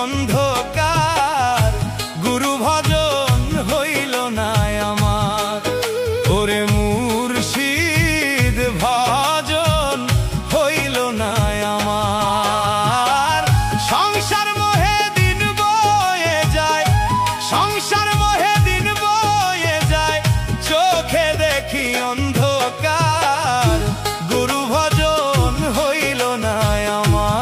অন্ধকার, গুরু ভজন হইল না আমার। ওরে মুর্শিদ ভজন হইল না আমার। সংসার মোহে দিন বয়ে যায়, সংসার মোহে দিন বয়ে যায়, চোখে দেখি অন্ধকার, গুরু ভজন হইল না আমার।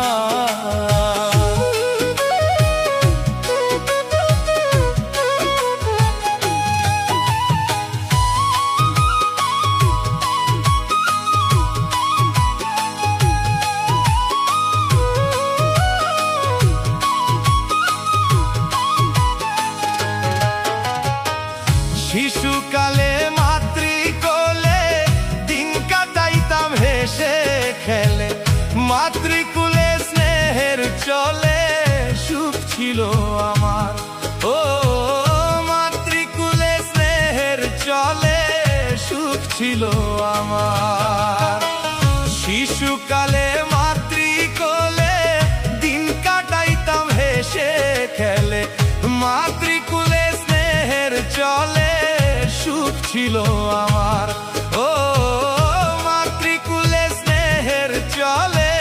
শিশুকালে মাতৃকোলে দিন কাটাইতাম হেসে খেলে, মাতৃকুলে স্নেহের চলে সুখ ছিল আমার। ও মাতৃকুলে স্নেহের চলে সুখ ছিল আমার। শিশুকালে মাতৃকোলে দিন কাটাইতাম হেসে খেলে, মাতৃকুলে স্নেহের চলে সুখ ছিল আমার। ও মাতৃকুলে স্নেহের চলে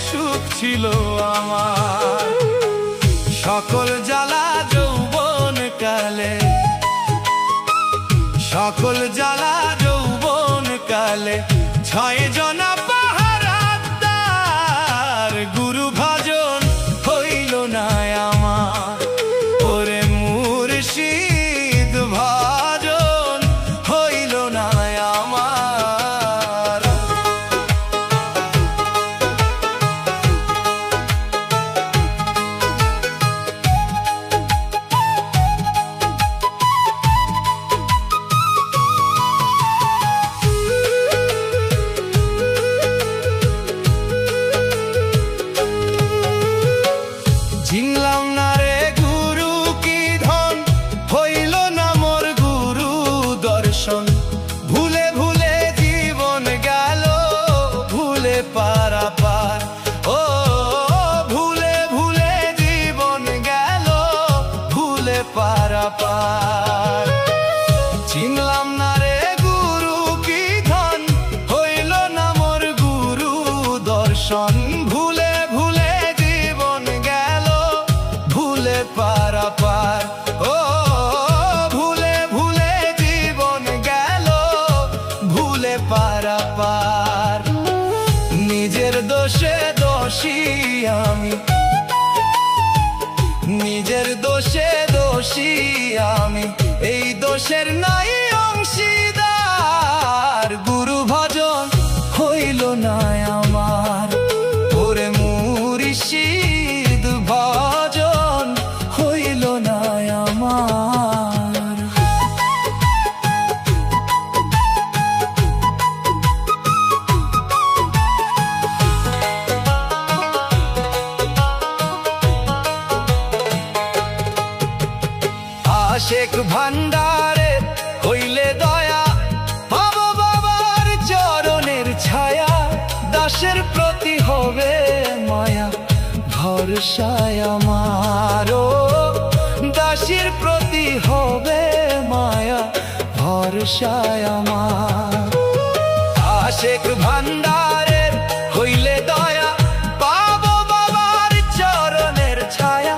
সুখ ছিল আমার। সকল জ্বালা যৌবন কালে, সকল জ্বালা যৌবন কালে, ছয় জনা পাহারাদার, গুরু ভজন হইল না আমার। ওরে মুর্শিদ ভজন হইল না আমার। চিনলাম না রে গুরু কি ধন, হইল না মোর গুরু দর্শন, ভুলে ভুলে জীবন গেল ভুলে পারাপার। ও ভুলে ভুলে জীবন গেল ভুলে পারাপার। চিনলাম না রে গুরু কি ধন, হইল না মোর গুরু দর্শন, ভুলে ভুলে জীবন গেল ভুলে পারাপার। ও ভুলে ভুলে জীবন গেল ভুলে পারাপার। নিজের দোষে দোষী আমি, নিজের দোষে দোষী আমি, এই দোষের নাই অংশীদার, গুরু ভজন হইল না আমার। ওরে মুর্শিদ ভজন হইল না আমার। আশেক ভান্ডারে হইলে দয়া, পাবো বাবার চরণের ছায়া, দাসের প্রতি হবে মায়া, ভরসায় আমার। ও দাসের প্রতি হবে মায়া, ভরসায় আমার। আশেক ভান্ডারে হইলে দয়া, পাবো বাবার চরণের ছায়া,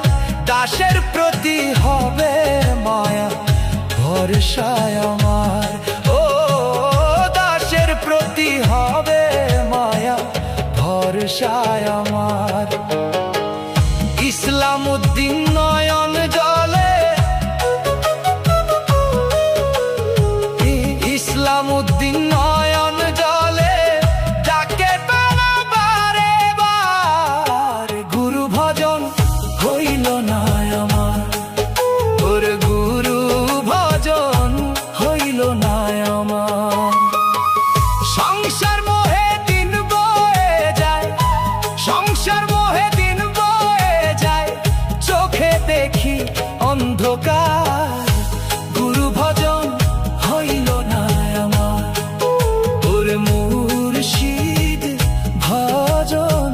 দাসের প্রতি হবে মায়া, ভরসায় আমার। ও দাসের প্রতি হবে মায়া, ভরসায় আমার। ইসলাম উদ্দিন নয়ন জলে, ইসলাম উদ্দিন নয়ন জলে, ডাকে বারে বার, গুরু ভজন হইল না আমার। ওর গুরু ভজন হইল না আমার। সংসার মোহে দিন বয়ে যায়, সংসার মোহে দিন বয়ে যায়, চোখে দেখি অন্ধকার, গুরু ভজন হইল না আমার। ওর মুর্শিদ ভজন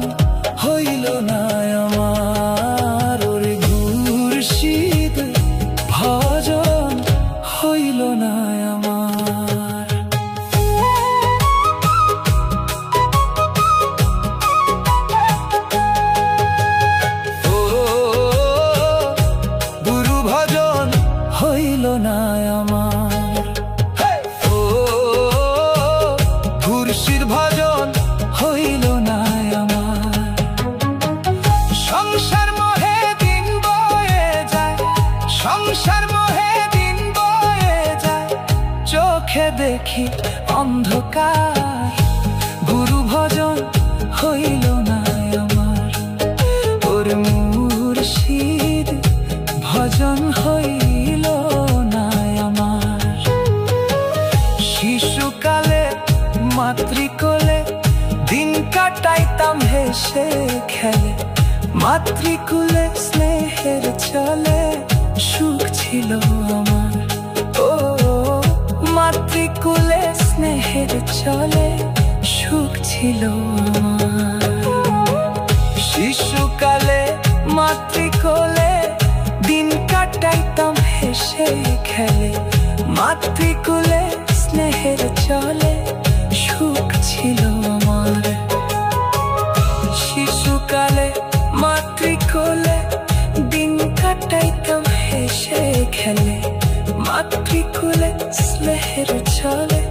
হইল না আমার। ওরে আশার মোহে দিন বয়ে যায়, চোখে দেখি অন্ধকার। গুরু ভজন হইল না আমার, ওর মুর্শিদ ভজন হইল না আমার। শিশুকালে মাতৃকোলে দিন কাটাইতাম হেসে খেলে, মাতৃকুলে স্নেহের চলে সুখ ছিল আমার। ও মাতৃকুলে স্নেহের চলে সুখ ছিল আমার। শিশুকালে মাতৃকোলে দিন কাটাইতাম হেসে খেলে, মাতৃকুলে স্নেহের চলে সুখ ছিল আমার। শিশুকালে মাতৃকোলে দিন কাটাইতাম হেসে খেলে, মাতৃকুলে স্নেহের চলে